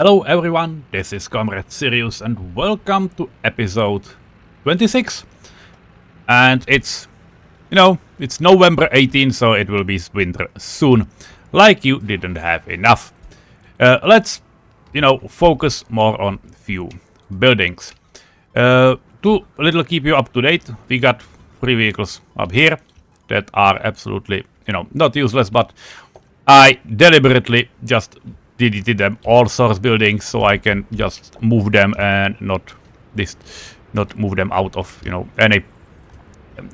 Hello everyone, this is comrade-Sirius and welcome to episode 26. And it's November 18, so it will be winter soon. Like you didn't have enough. Let's, focus more on few buildings. To a little keep you up to date, we got 3 vehicles up here that are absolutely, not useless, but I deliberately just deleted them all source buildings so I can just move them and not move them out of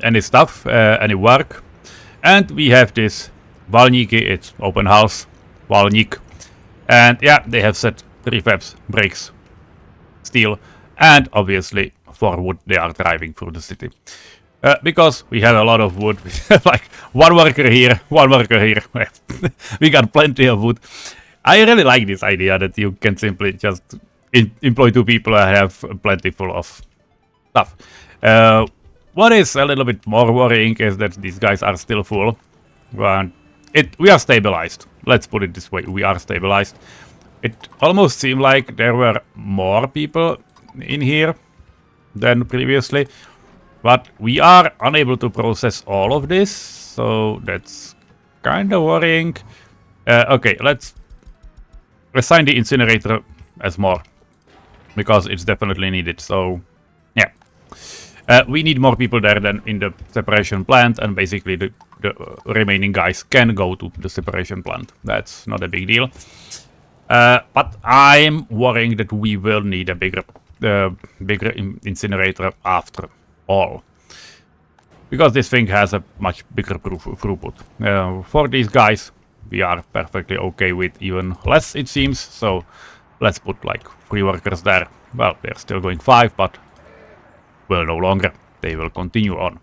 any stuff, any work. And we have this Valniki, it's open house, Valnik, and yeah, they have set prefabs, brakes, steel, and obviously for wood they are driving through the city. Because we have a lot of wood, like one worker here, we got plenty of wood. I really like this idea that you can simply just employ 2 people and have plenty full of stuff. What is a little bit more worrying is that these guys are still full. We are stabilized. Let's put it this way, we are stabilized. It almost seemed like there were more people in here than previously. But we are unable to process all of this, so that's kind of worrying. Okay, let's assign the incinerator as more, because it's definitely needed, so yeah. We need more people there than in the separation plant, and basically the remaining guys can go to the separation plant. That's not a big deal. But I'm worrying that we will need a bigger incinerator after all, because this thing has a much bigger throughput. For these guys, we are perfectly okay with even less, it seems, so let's put like 3 workers there. Well, they're still going 5, but well, no longer. They will continue on.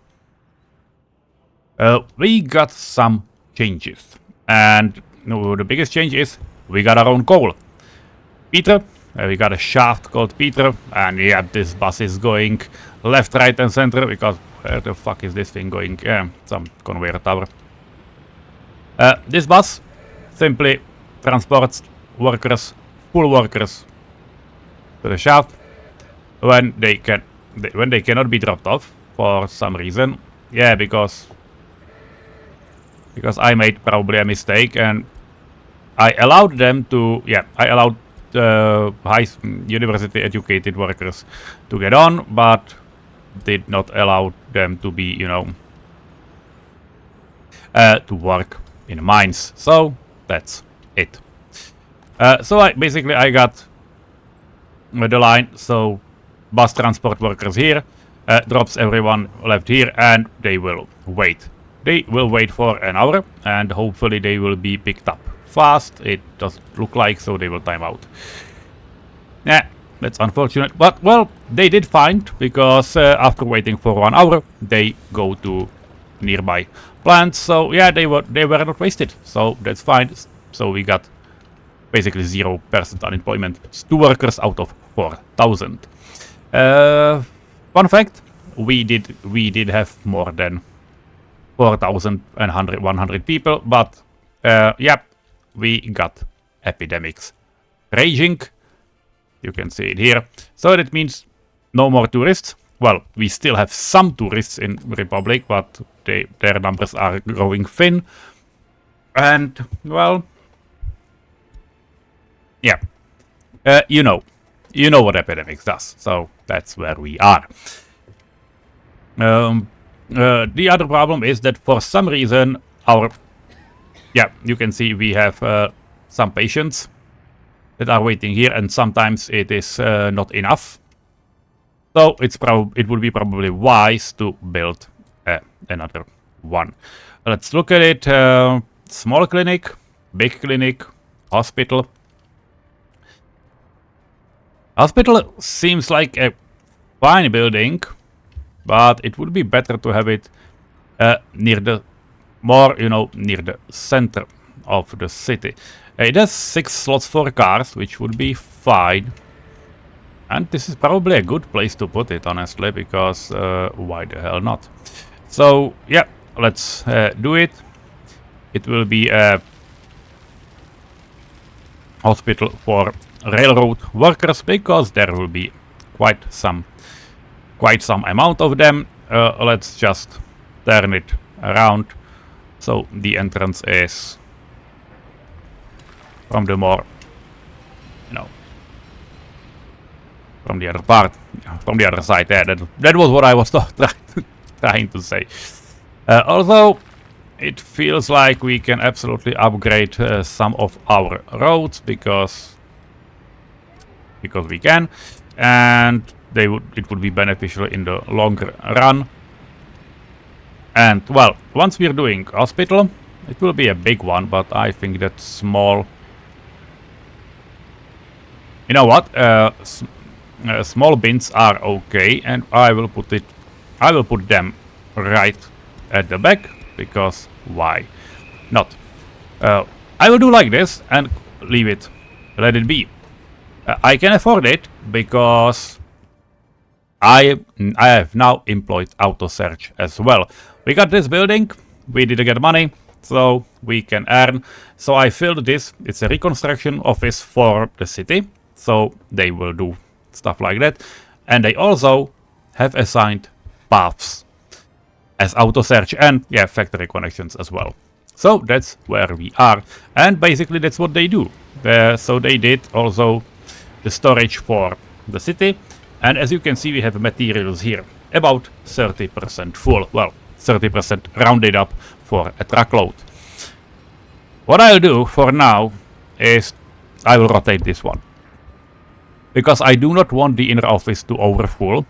We got some changes, and the biggest change is we got our own coal. Peter, we got a shaft called Peter, and yeah, this bus is going left, right, and center, because where the fuck is this thing going? Yeah, some conveyor tower. This bus simply transports workers, full workers, to the shaft when they cannot be dropped off for some reason. Yeah, because I made probably a mistake, and I allowed them to. Yeah, I allowed high university educated workers to get on, but did not allow them to be, to work in mines. So that's it. So I got the line, so bus transport workers here, drops everyone left here, and they will wait. They will wait for an hour, and hopefully they will be picked up fast. It doesn't look like, so they will time out. Yeah, that's unfortunate, but well, they did find, because after waiting for 1 hour, they go to nearby plants. So yeah, they were not wasted, so that's fine. So we got basically 0% unemployment. It's 2 workers out of 4,000. Fun fact: we did have more than 4,100 people, but yeah, we got epidemics raging. You can see it here. So that means no more tourists. Well, we still have some tourists in Republic, but their numbers are growing thin. And, well, yeah, you know what epidemics does. So that's where we are. The other problem is that for some reason you can see we have some patients that are waiting here, and sometimes it is not enough. So it would be probably wise to build another one. Let's look at it. Small clinic, big clinic, hospital. Hospital seems like a fine building, but it would be better to have it near the center of the city. It has 6 slots for cars, which would be fine. And this is probably a good place to put it, honestly, because why the hell not? So, yeah, let's do it. It will be a hospital for railroad workers, because there will be quite some amount of them. Let's just turn it around so the entrance is from the more, from the other part, from the other side. Yeah, that was what I was trying to say. Although it feels like we can absolutely upgrade some of our roads because we can, and it would be beneficial in the longer run. And well, once we're doing hospital, it will be a big one, but I think that small, you know what, small bins are okay, and I will put them right at the back, because why not? I will do like this and leave it, let it be. I can afford it because I have now employed auto search as well. We got this building, we didn't get money, so we can earn. So I filled this. It's a reconstruction office for the city, so they will do stuff like that. And they also have assigned paths as auto search and yeah, factory connections as well. So that's where we are, and basically that's what they do. So they did also the storage for the city, and as you can see, we have materials here about 30% full. Well, 30% rounded up for a truckload. What I'll do for now is I will rotate this one, because I do not want the inner office to overfill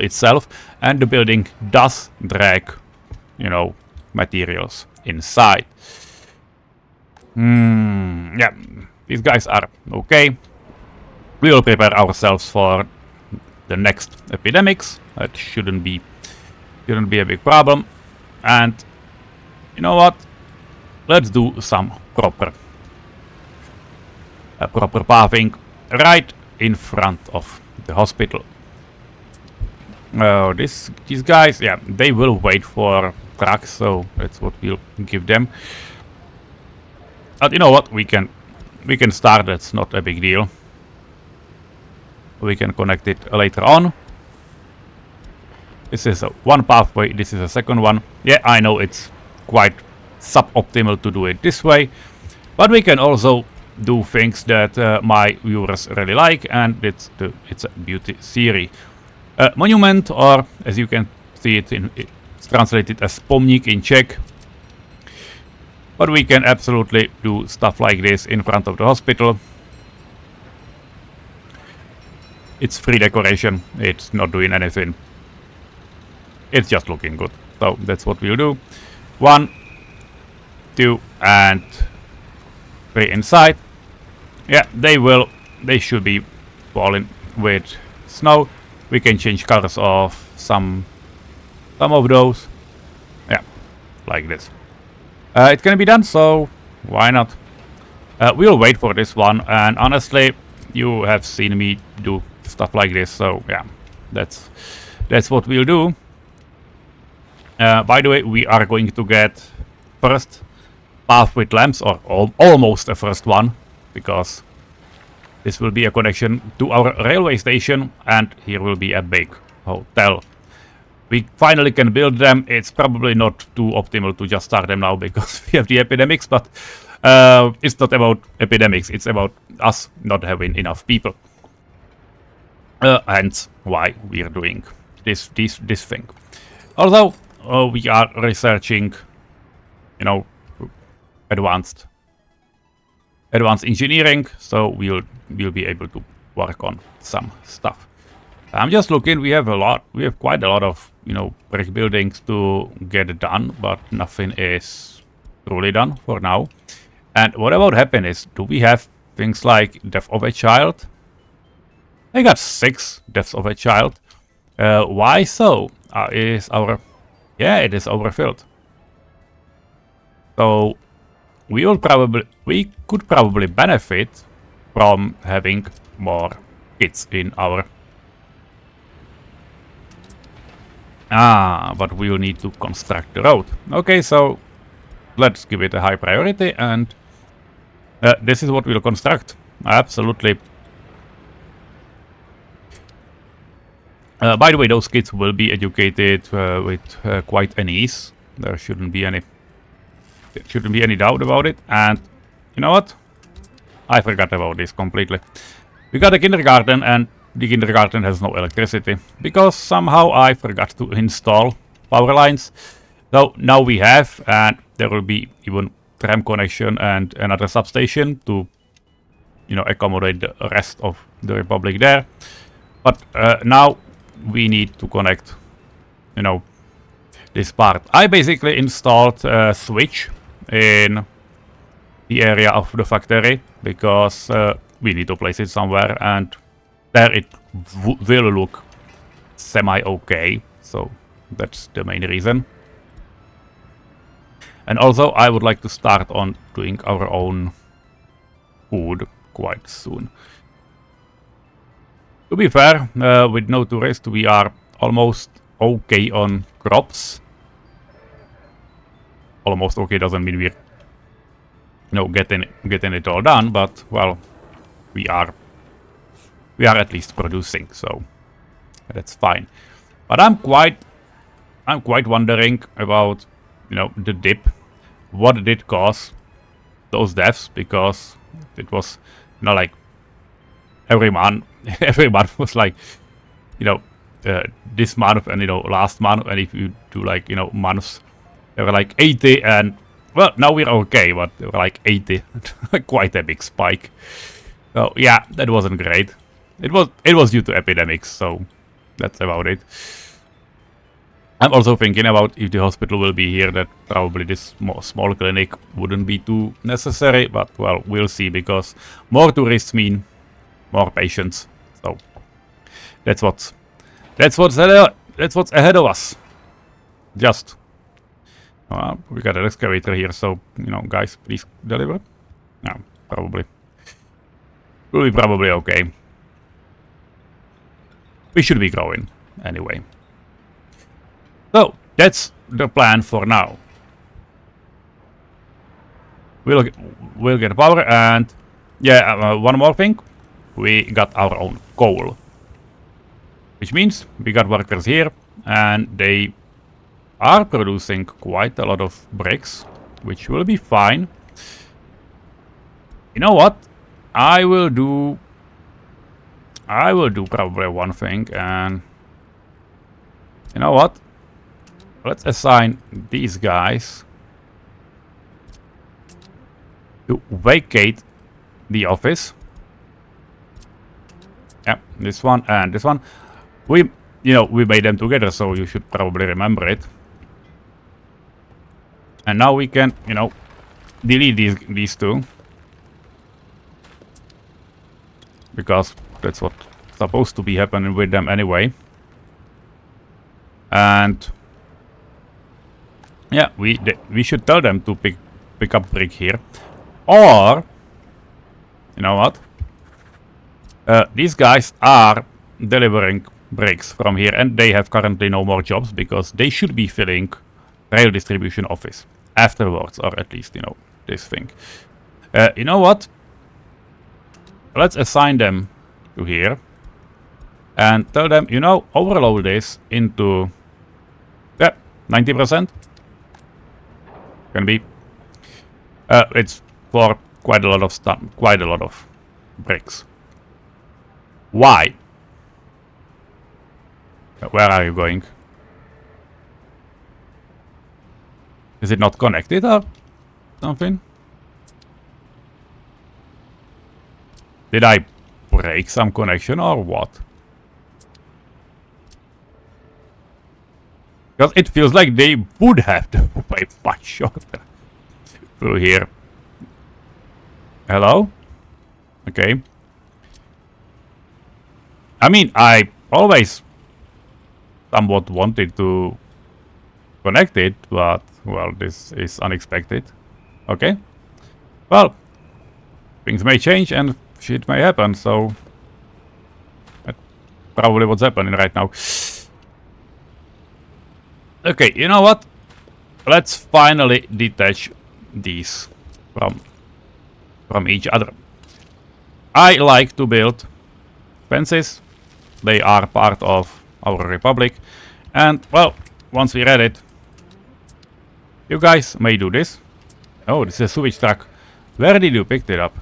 itself, and the building does drag, materials inside. Yeah, these guys are okay. We will prepare ourselves for the next epidemics. That shouldn't be a big problem. And you know what? Let's do some proper pathing right in front of the hospital. These guys, yeah, they will wait for trucks, so that's what we'll give them. But you know what? We can start. That's not a big deal. We can connect it later on. This is one pathway, this is a second one. Yeah, I know it's quite suboptimal to do it this way, but we can also do things that my viewers really like, and it's a beauty series. Monument, or as you can see it's translated as pomník in Czech. But we can absolutely do stuff like this in front of the hospital. It's free decoration, it's not doing anything. It's just looking good. So that's what we'll do. 1, 2, and 3 inside. Yeah, they should be falling with snow. We can change colors of some of those. Yeah, like this. It can be done, so why not? We'll wait for this one, and honestly, you have seen me do stuff like this, so yeah, that's what we'll do. By the way, we are going to get first path with lamps, or almost a first one, because this will be a connection to our railway station, and here will be a big hotel. We finally can build them. It's probably not too optimal to just start them now because we have the epidemics, but it's not about epidemics, it's about us not having enough people. Hence why we are doing this thing. Although we are researching, advanced engineering, so we'll be able to work on some stuff. I'm just looking. We have quite a lot of brick buildings to get done, but nothing is truly done for now. And what about happiness? Do we have things like death of a child? I got 6 deaths of a child. Why so? It is overfilled. So we could probably benefit from having more kids in our. But we will need to construct the road. Okay, so let's give it a high priority, and This is what we'll construct. Absolutely. By the way, those kids will be educated with quite an ease. There shouldn't be any doubt about it. And you know what? I forgot about this completely. We got a kindergarten, and the kindergarten has no electricity because somehow I forgot to install power lines. So now we have, and there will be even tram connection and another substation to, you know, accommodate the rest of the Republic there. But now we need to connect, you know, this part. I basically installed a switch in the area of the factory because we need to place it somewhere, and there it will look semi-okay. So that's the main reason. And also I would like to start on doing our own food quite soon. To be fair, with no tourists, we are almost okay on crops. Almost okay doesn't mean we're, you know, getting it all done, but well, we are at least producing, so that's fine. But I'm quite wondering about, you know, the dip. What did it cause those deaths? Because it was, you know, like every month was like, you know, this month and, you know, last month, and if you do like, you know, months, there were like 80, and well, now we're okay, but there were like 80, quite a big spike. So yeah, that wasn't great. It was due to epidemics, so that's about it. I'm also thinking about if the hospital will be here, that probably this small clinic wouldn't be too necessary, but well, we'll see, because more tourists mean more patients. So that's what's ahead of us. Just we got an excavator here, so, you know, guys, please deliver. No, probably. We'll be probably okay. We should be growing anyway. So that's the plan for now. We'll get power, and yeah, one more thing. We got our own coal, which means we got workers here, and they are producing quite a lot of bricks, which will be fine. You know what? I will do probably one thing, and you know what? Let's assign these guys to vacate the office. Yeah, this one and this one. We made them together, so you should probably remember it. And now we can, you know, delete these two, because that's what's supposed to be happening with them anyway. And yeah, we should tell them to pick up brick here, or you know what? These guys are delivering bricks from here, and they have currently no more jobs because they should be filling rail distribution office afterwards, or at least, you know, this thing. You know what? Let's assign them to here and tell them, you know, overload this into 90%. Can be. It's for quite a lot of stuff, quite a lot of bricks. Why? Where are you going? Is it not connected or something? Did I break some connection or what? Because it feels like they would have to way much shorter through here. Hello? Okay. I mean, I always somewhat wanted to connect it, but, well, this is unexpected. Okay. Well, things may change and shit may happen, so that's probably what's happening right now. Okay, you know what? Let's finally detach these from from each other. I like to build fences. They are part of our republic. And, well, once we read it, you guys may do this. Oh, this is a sewage truck. Where did you pick it up?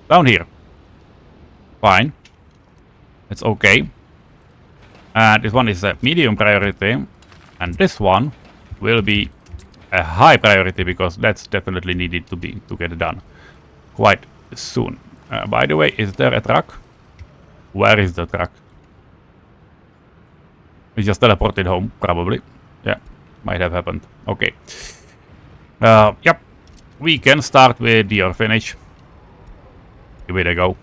Down here. Fine. It's okay. And this one is a medium priority. And this one will be a high priority because that's definitely needed to get done quite soon. By the way, is there a truck? Where is the truck? It just teleported home, probably. Yeah, might have happened. Okay. Yep. We can start with the orphanage. Give it a go.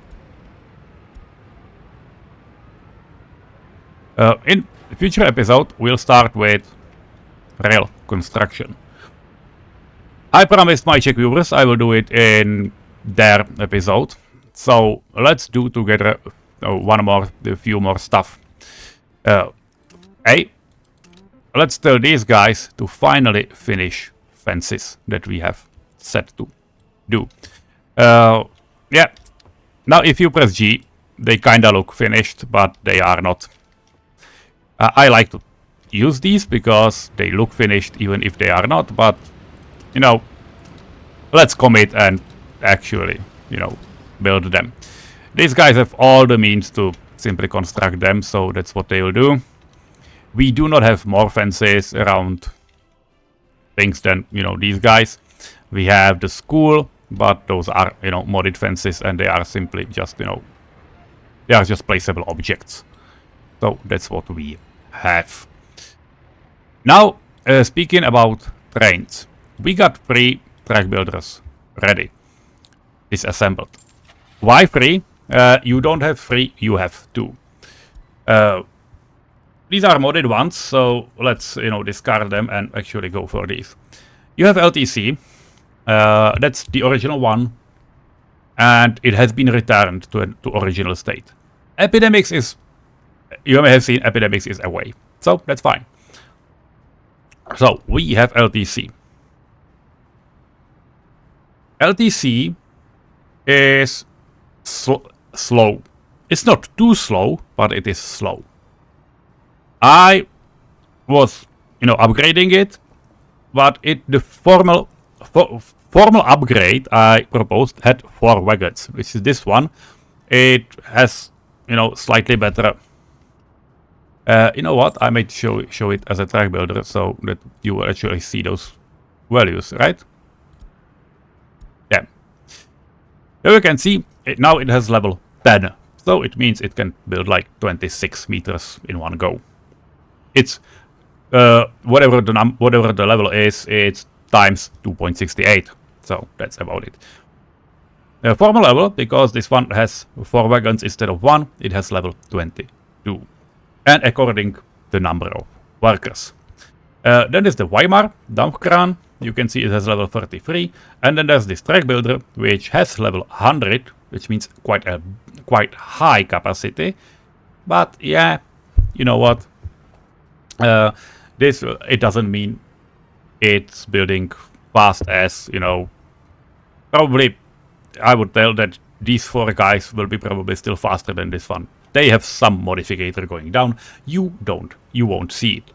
In the future episode, we'll start with rail construction. I promised my Czech viewers I will do it in their episode. So let's do together a few more stuff. Hey, let's tell these guys to finally finish fences that we have set to do. Yeah. Now if you press G, they kinda look finished, but they are not. I like to use these because they look finished even if they are not, but you know, let's commit and actually, you know, build them. These guys have all the means to simply construct them, so that's what they will do. We do not have more fences around things than, you know, these guys. We have the school, but those are, you know, modded fences and they are simply just, you know, they are just placeable objects. So that's what we have. Now, speaking about trains, we got 3 track builders ready, disassembled. Why 3? You don't have 3, you have 2. These are modded ones, so let's, you know, discard them and actually go for these. You have LTC, that's the original one, and it has been returned to original state. Epidemics is, you may have seen, Epidemics is away, so that's fine. So we have LTC. LTC is slow. It's not too slow, but it is slow. I was, you know, upgrading it, but the formal upgrade I proposed had 4 wagons, which is this one. It has, you know, slightly better. You know what? I might show it as a track builder so that you will actually see those values, right? Yeah. Here you can see it, now it has level 10, so it means it can build like 26 meters in one go. It's whatever the level is, it's times 2.68, so that's about it. Formal level, because this one has 4 wagons instead of 1, it has level 22. And according to the number of workers. Then there's the Weimar Dampkran. You can see it has level 33. And then there's this track builder, which has level 100, which means quite high capacity. But yeah, you know what? It doesn't mean it's building fast as, you know, probably I would tell that these 4 guys will be probably still faster than this one. They have some modificator going down. You don't. You won't see it.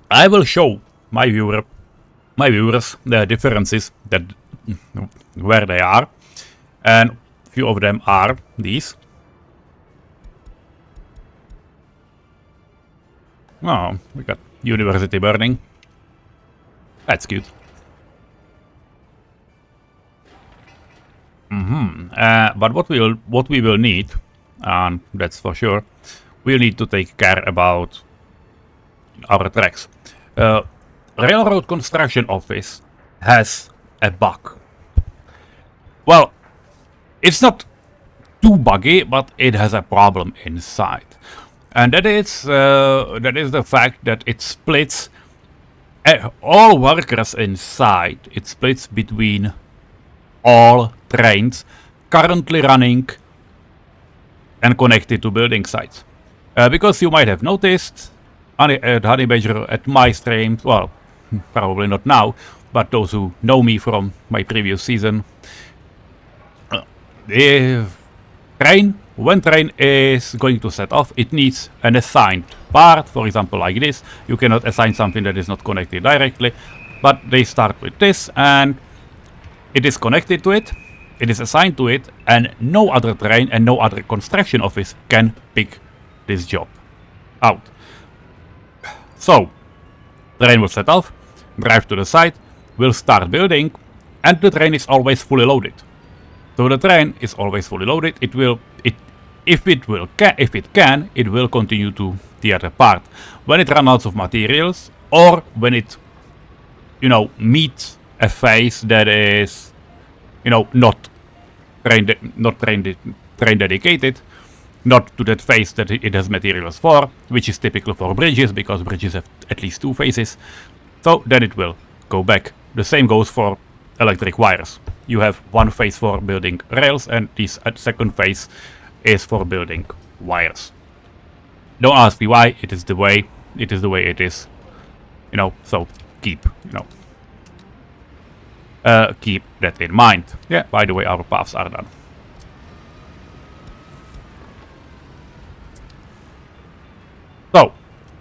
I will show my viewers the differences that where they are, and few of them are these. Oh, we got university burning. That's cute. But what we will need, and that's for sure, we'll need to take care about our tracks. Railroad Construction Office has a bug. Well, it's not too buggy, but it has a problem inside, and that is the fact that it splits all workers inside. It splits between all trains currently running and connected to building sites. Because you might have noticed at Honey Badger, at my streams, well, probably not now, but those who know me from my previous season, the train, when train is going to set off, it needs an assigned part, for example like this. You cannot assign something that is not connected directly, but they start with this, and it is connected to it, it is assigned to it, and no other train and no other construction office can pick this job out. So, train will set off, drive to the site, will start building, and the train is always fully loaded. So the train is always fully loaded. If it can, it will continue to the other part. When it runs out of materials, or when it, meets a phase that is, not train dedicated, not to that phase that it has materials for, which is typical for bridges, because bridges have at least 2 phases. So then it will go back. The same goes for electric wires. You have one phase for building rails, and this second phase is for building wires. Don't ask me why. It is the way it is. So keep that in mind. Yeah, by the way, our paths are done. So,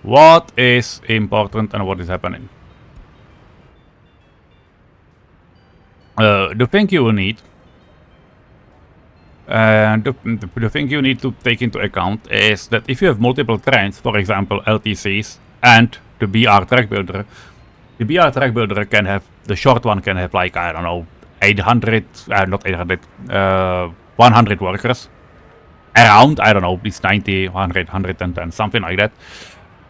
what is important and what is happening? The thing you will need, and the thing you need to take into account is that if you have multiple trains, for example LTCs and the BR track builder, the BR track builder can have, the short one can have like, I don't know, 100 workers. Around, I don't know, it's 90, 100, 110, something like that.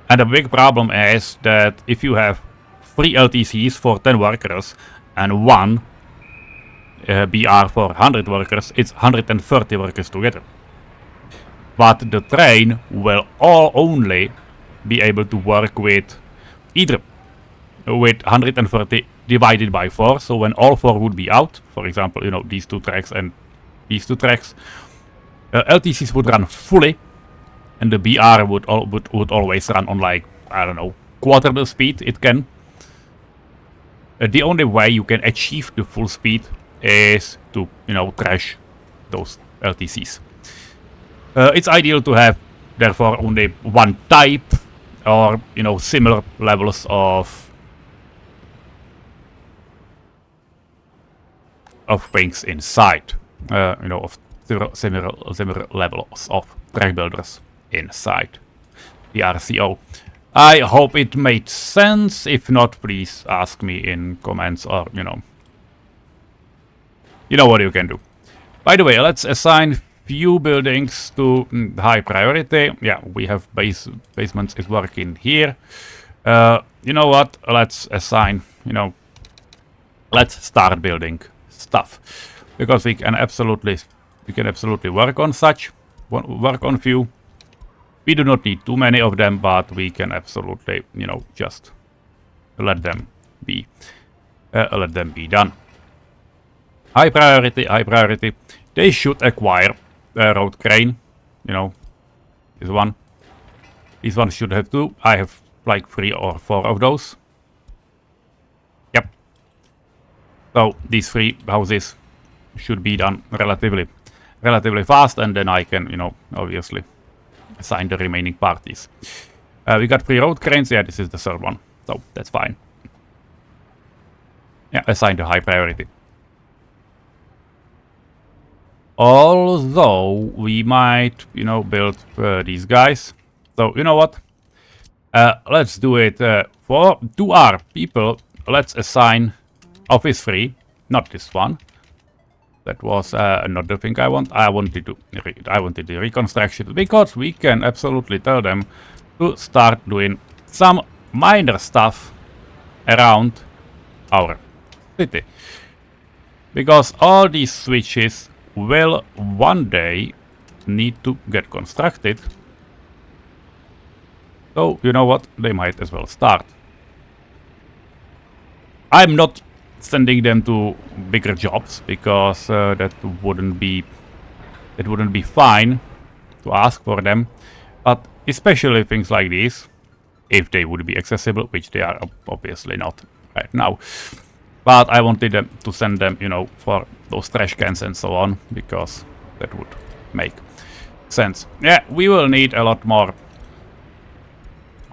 And the big problem is that if you have 3 LTCs for 10 workers and 1 BR for 100 workers, it's 130 workers together. But the train will all only be able to work with either with 130 divided by 4, so when all 4 would be out, for example, these 2 tracks and these 2 tracks, LTCs would run fully, and the BR would always run on like, I don't know, quarter the speed it can. The only way you can achieve the full speed is to, crash those LTCs. It's ideal to have, therefore, only one type, or, similar levels of things inside, of similar levels of track builders inside the RCO. I hope it made sense. If not, please ask me in comments, or you know what you can do. By the way, let's assign few buildings to high priority. Yeah, we have basements is working here. You know what? Let's assign, let's start building stuff, because we can absolutely work on few. We do not need too many of them, but we can absolutely, just let them be done. High priority. They should acquire a road crane. This one. This one should have 2. I have like 3 or 4 of those. Yep. So these 3 houses should be done relatively fast, and then I can, obviously assign the remaining parties. We got 3 road cranes. Yeah, this is the 3rd one, so that's fine. Yeah, assign the high priority. Although we might, build these guys. So you know what? Let's do it for 2R people. Let's assign office 3, not this one. That was not the thing I want. I wanted the reconstruction, because we can absolutely tell them to start doing some minor stuff around our city, because all these switches will one day need to get constructed. So you know what? They might as well start. I'm not sending them to bigger jobs, because that wouldn't be fine to ask for them. But especially things like these, if they would be accessible, which they are obviously not right now. But I wanted them to send them, you know, for those trash cans and so on, because that would make sense. Yeah, we will need a lot more.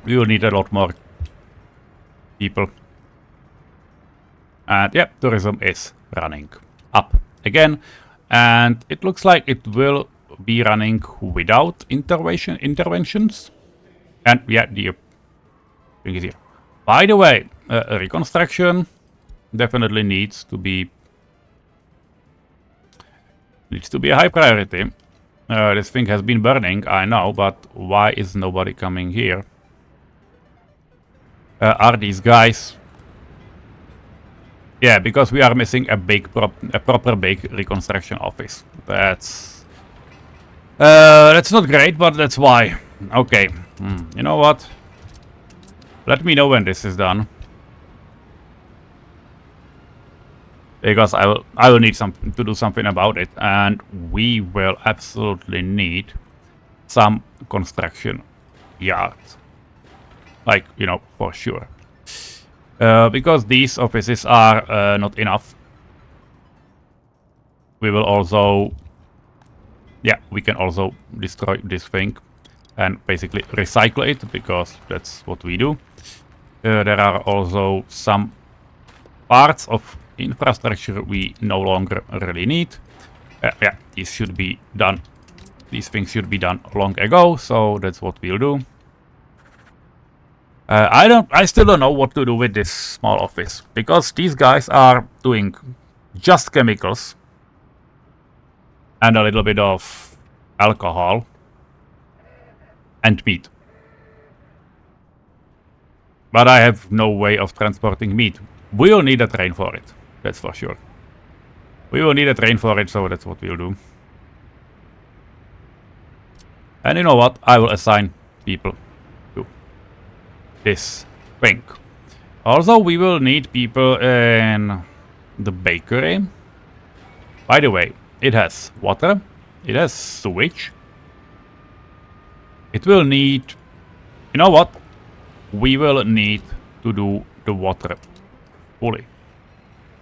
We will need a lot more people. And yeah, tourism is running up again. And it looks like it will be running without interventions. And yeah, the thing is here. By the way, reconstruction definitely needs to be a high priority. This thing has been burning, I know, but why is nobody coming here? Are these guys? Yeah, because we are missing a proper big reconstruction office. That's not great, but that's why. Okay, you know what? Let me know when this is done, because I will need to do something about it, and we will absolutely need some construction yards, like, you know, for sure. Because these offices are not enough. We will also, yeah, we can also destroy this thing and basically recycle it, because that's what we do. There are also some parts of infrastructure we no longer really need. Yeah, these should be done. These things should be done long ago, so that's what we'll do. I still don't know what to do with this small office, because these guys are doing just chemicals and a little bit of alcohol and meat. But I have no way of transporting meat. We will need a train for it, that's for sure. We will need a train for it, so that's what we'll do. And you know what? I will assign people to this thing. Also, we will need people in the bakery. By the way, it has water, it has sewage. It will need, you know what? We will need to do the water fully.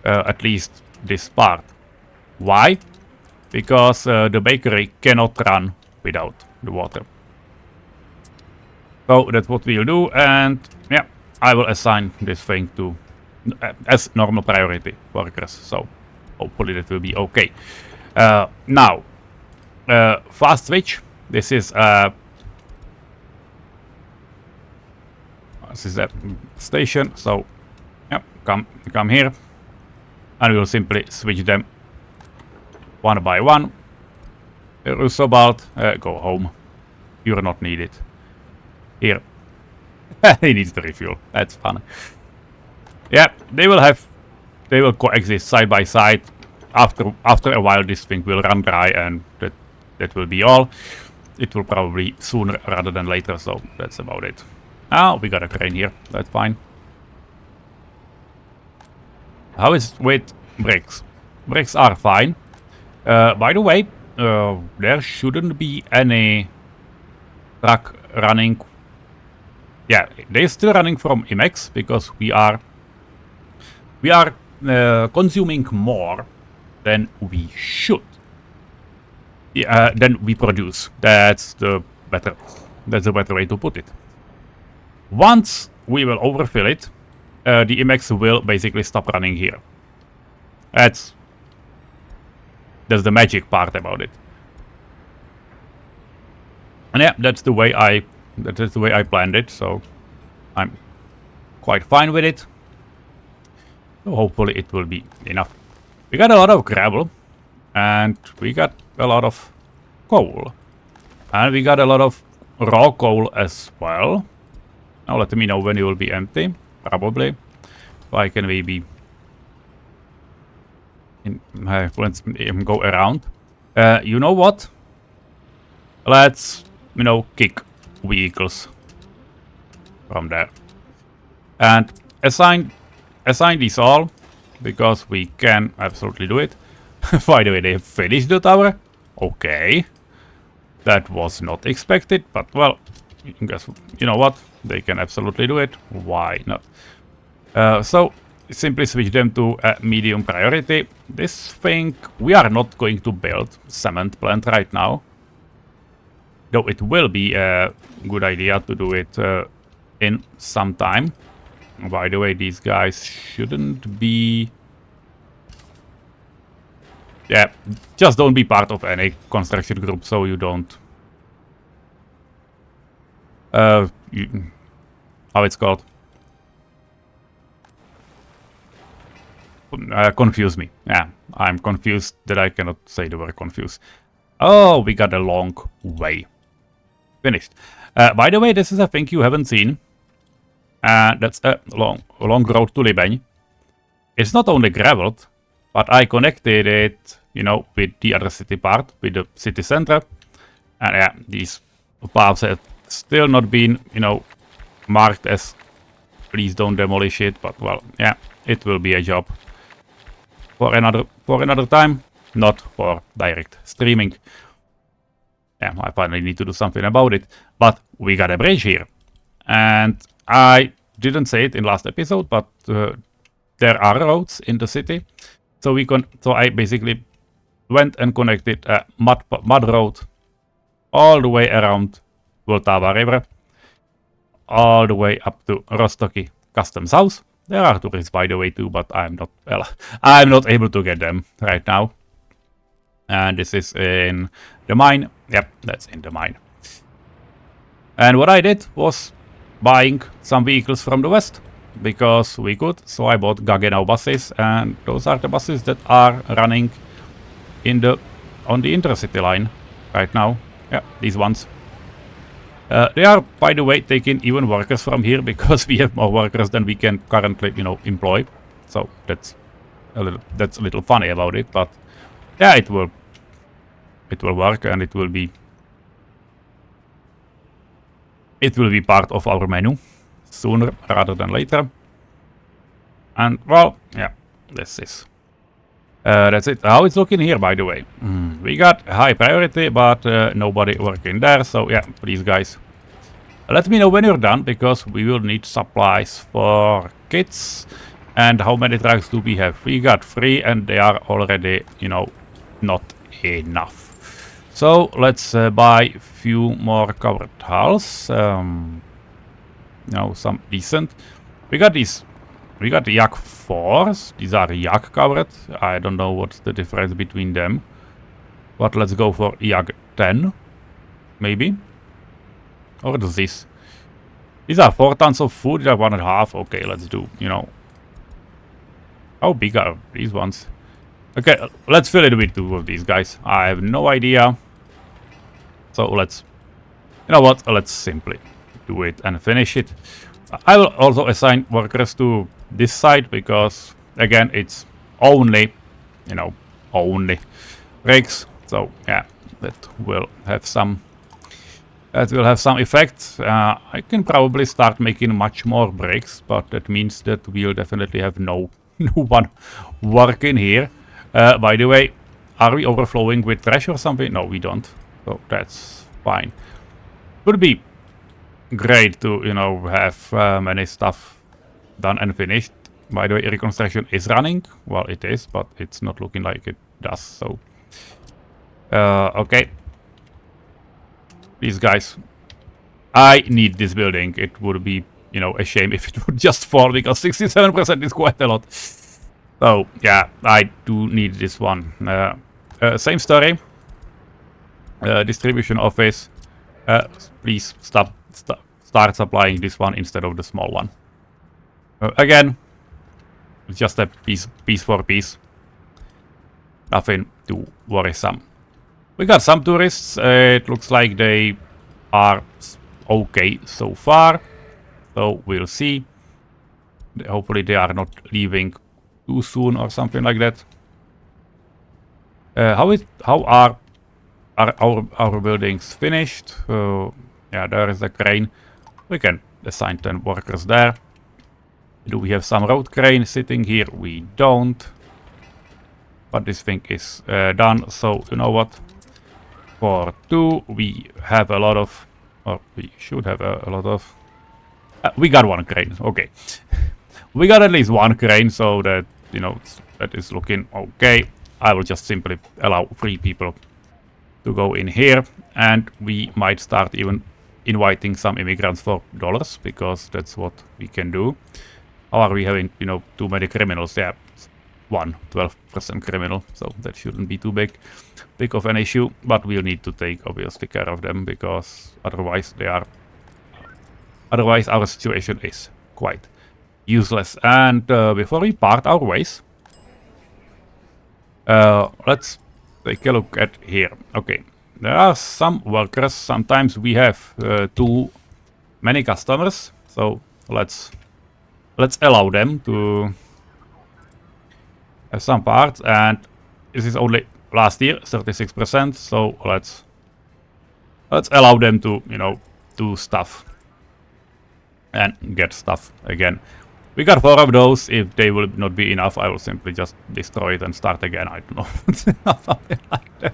At least this part. Why? Because the bakery cannot run without the water. So that's what we'll do, and yeah, I will assign this thing to as normal priority workers. So hopefully that will be okay. Now, fast switch. This is a station. So yeah, come here, and we'll simply switch them one by one. Rusobalt, go home. You're not needed. Here. He needs to refuel. That's funny. Yeah, they will coexist side by side. After a while, this thing will run dry, and that will be all. It will probably sooner rather than later, so that's about it. Now we got a crane here. That's fine. How is it with bricks? Bricks are fine. By the way, there shouldn't be any truck running. Yeah, they're still running from Imex, because we are consuming more than we should. Yeah, than we produce. That's the better way to put it. Once we will overfill it, the Imex will basically stop running here. That's the magic part about it. And yeah, that's the way I planned it, so I'm quite fine with it. So hopefully it will be enough. We got a lot of gravel, and we got a lot of coal, and we got a lot of raw coal as well. Now let me know when it will be empty. Probably. Why can we be? Let's go around. You know what? Let's, you know, kick vehicles from there and assign these all, because we can absolutely do it. By the way, they have finished the tower. Okay, that was not expected, but well, guess, you know what? They can absolutely do it. Why not? So simply switch them to a medium priority. This thing, we are not going to build cement plant right now. Though it will be a good idea to do it in some time. By the way, these guys shouldn't be... Yeah, just don't be part of any construction group so you don't... how it's called? Confuse me. Yeah, I'm confused that I cannot say the word confuse. Oh, we got a long way. Finished. By the way, this is a thing you haven't seen. That's a long road to Libeň. It's not only graveled, but I connected it, you know, with the other city part, with the city center. And yeah, these paths have still not been, you know, marked as please don't demolish it. But well, yeah, it will be a job for another time, not for direct streaming. Yeah, I finally need to do something about it. But we got a bridge here. And I didn't say it in last episode, but there are roads in the city. So I basically went and connected a mud road all the way around Vltava River, all the way up to Rostoky Customs House. There are tourists, by the way, too, but I'm not able to get them right now. And this is in the mine. Yep, that's in the mine. And what I did was buying some vehicles from the west because we could. So I bought Gaggenau buses, and those are the buses that are running on the intercity line right now. Yeah, these ones. They are, by the way, taking even workers from here because we have more workers than we can currently, you know, employ. So that's a little funny about it, but yeah, it will work, and it will be part of our menu sooner rather than later. And well, yeah, this is that's it. How it's looking here, by the way. We got high priority, but nobody working there. So yeah, please guys, let me know when you're done, because we will need supplies for kits. And how many trucks do we have? We got 3, and they are already, you know, not enough. So let's buy a few more covered hulls. You know, some decent. We got these. We got the Yak 4s. These are Yak covered. I don't know what's the difference between them. But let's go for Yak 10. Maybe. Or this. These are 4 tons of food. These are 1.5. Okay, let's do, you know. How big are these ones? Okay, let's fill it with 2 of these guys. I have no idea. So let's, you know what, let's simply do it and finish it. I will also assign workers to this side because, again, it's only, you know, only rigs. So yeah, that will have some effect. I can probably start making much more bricks, but that means that we'll definitely have no one working here. By the way, are we overflowing with trash or something? No, we don't. So that's fine. Would be great to, you know, have many stuff done and finished. By the way, reconstruction is running. Well, it is, but it's not looking like it does. So, okay. These guys, I need this building. It would be, you know, a shame if it would just fall, because 67% is quite a lot. So yeah, I do need this one. Same story. Distribution office. Please start supplying this one instead of the small one. Again, just a piece for piece. Nothing too worrisome. We got some tourists. It looks like they are okay so far. So we'll see. Hopefully they are not leaving too soon or something like that. How are our buildings finished? Yeah, there is a crane. We can assign 10 workers there. Do we have some road crane sitting here? We don't. But this thing is done. So you know what? For 2, we have a lot of Or we should have a lot of... we got one crane, okay. We got at least one crane, so that, you know, that is looking okay. I will just simply allow 3 people to go in here. And we might start even inviting some immigrants for dollars, because that's what we can do. How are we having, you know, too many criminals? Yeah, 12% criminal, so that shouldn't be too big of an issue. But we'll need to take, obviously, care of them, because otherwise our situation is quite useless. And before we part our ways, let's take a look at here. Okay, there are some workers. Sometimes we have too many customers, so let's allow them to have some parts. And this is only last year 36%, so let's allow them to, you know, do stuff and get stuff again. We got 4 of those. If they will not be enough, I will simply just destroy it and start again. I don't know. Something like that.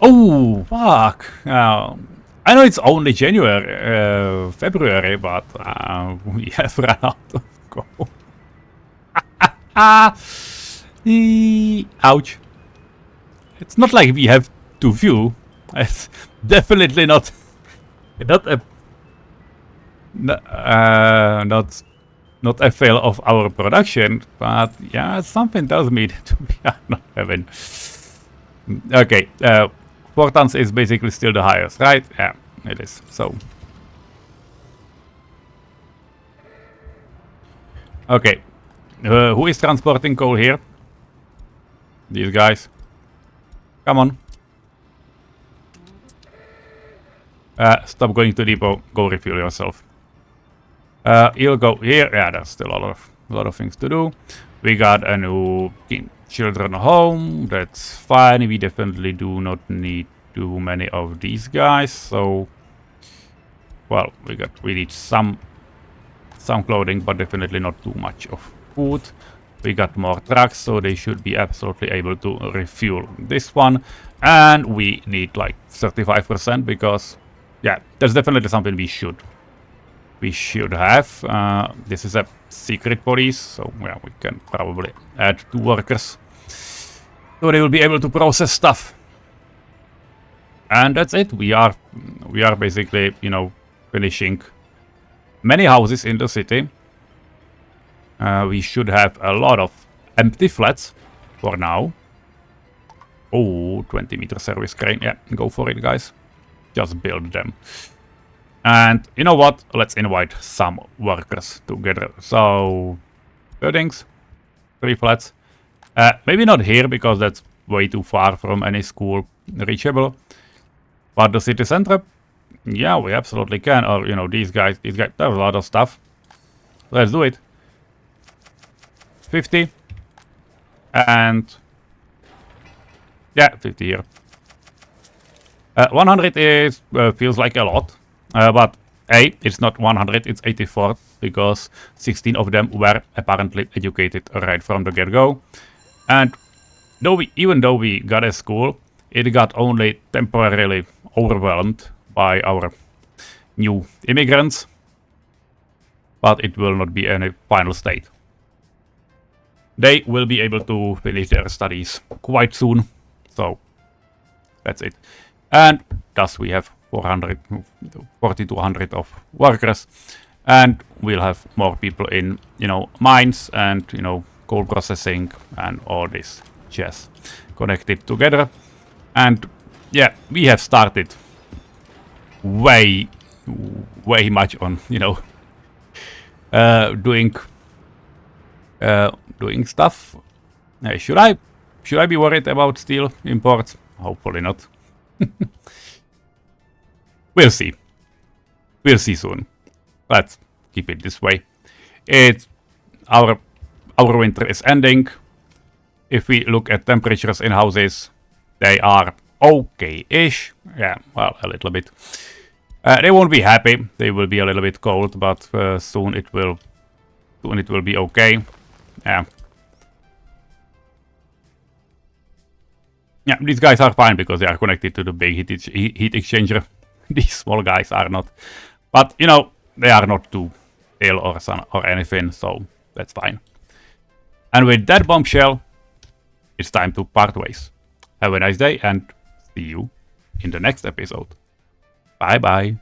Oh, fuck. I know it's only February, but we have run out of coal. Ouch. It's not like we have too few. It's definitely not a fail of our production, but yeah, something tells me that we are not having. Okay, 4 tons is basically still the highest, right? Yeah, it is. So, okay, who is transporting coal here? These guys. Come on. Stop going to depot. Go refuel yourself. You'll go here. Yeah, there's still a lot of things to do. We got a new children home. That's fine. We definitely do not need too many of these guys. So, well, we need some clothing, but definitely not too much of food. We got more trucks, so they should be absolutely able to refuel this one. And we need like 35%, because yeah, that's definitely something we should have. This is a secret police, so yeah, we can probably add 2 workers, so they will be able to process stuff. And that's it. We are basically, you know, finishing many houses in the city. We should have a lot of empty flats for now. Oh, 20-meter service crane. Yeah, go for it, guys. Just build them. And you know what? Let's invite some workers together. So, buildings, 3 flats. Maybe not here, because that's way too far from any school reachable. But the city center, yeah, we absolutely can. Or, you know, these guys, there's a lot of stuff. Let's do it. 50. And yeah, 50 here. 100 is feels like a lot. But it's not 100, it's 84, because 16 of them were apparently educated right from the get-go. And even though we got a school, it got only temporarily overwhelmed by our new immigrants. But it will not be any final state. They will be able to finish their studies quite soon. So that's it. And thus we have 4,200 of workers, and we'll have more people in, you know, mines and, you know, coal processing and all this jazz connected together. And yeah, we have started way much on, you know, doing stuff. Should I be worried about steel imports? Hopefully not. We'll see. We'll see soon. Let's keep it this way. Our winter is ending. If we look at temperatures in houses, they are okay-ish. Yeah, well, a little bit. They won't be happy. They will be a little bit cold, but soon it will be okay. Yeah. Yeah, these guys are fine because they are connected to the big heat exchanger. these small guys are not. But, you know, they are not too ill or anything, so that's fine. And with that bombshell, it's time to part ways. Have a nice day and see you in the next episode. Bye bye.